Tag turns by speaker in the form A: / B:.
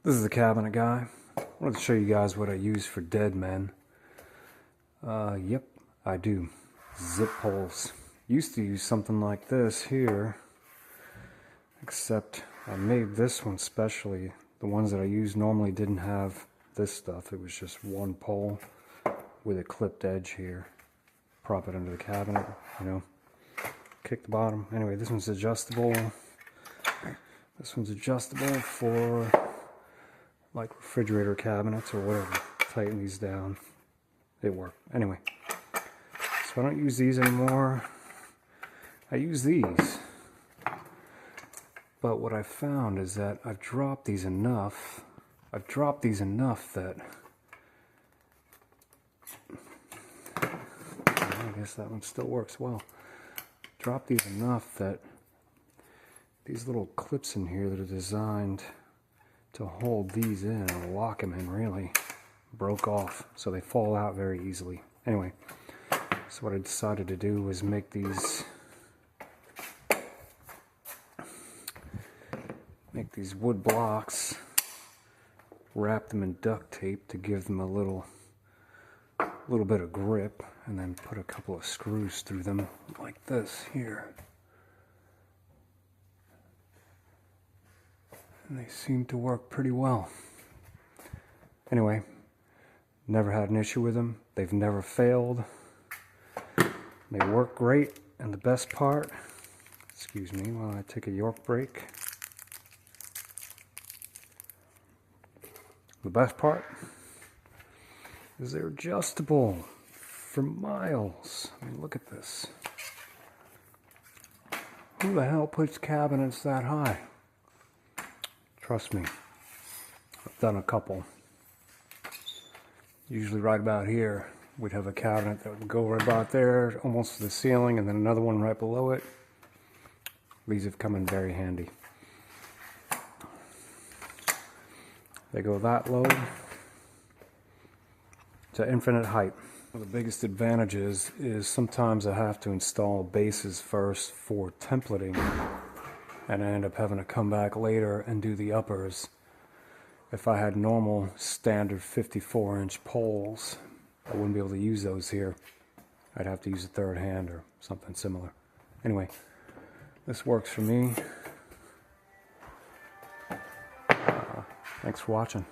A: This is the cabinet guy. I wanted to show you guys what I use for dead men. Yep, I do. Zip poles. Used to use something like this here, except I made this one specially. The ones that I used normally didn't have this stuff. It was just one pole with a clipped edge here. Prop it under the cabinet, you know, kick the bottom. Anyway, this one's adjustable. This one's adjustable for like refrigerator cabinets or whatever. Tighten these down. They work. Anyway, so I don't use these anymore. I use these. But what I found is that I've dropped these enough. I've dropped these enough that I guess that one still works well. Dropped these enough that these little clips in here that are designed to hold these in or lock them in really broke off, so they fall out very easily. Anyway, so what I decided to do was make these wood blocks, wrap them in duct tape to give them a little bit of grip, and then put a couple of screws through them like this here. And they seem to work pretty well. Anyway, never had an issue with them. They've never failed. They work great, and the best part, excuse me while I take a York break. The best part is they're adjustable for miles. I mean, look at this. Who the hell puts cabinets that high? Trust me, I've done a couple. Usually right about here, we'd have a cabinet that would go right about there, almost to the ceiling, and then another one right below it. These have come in very handy. They go that low to infinite height. One of the biggest advantages is sometimes I have to install bases first for templating, and I end up having to come back later and do the uppers. If I had normal standard 54-inch poles, I wouldn't be able to use those here. I'd have to use a third hand or something similar. Anyway, this works for me. Thanks for watching.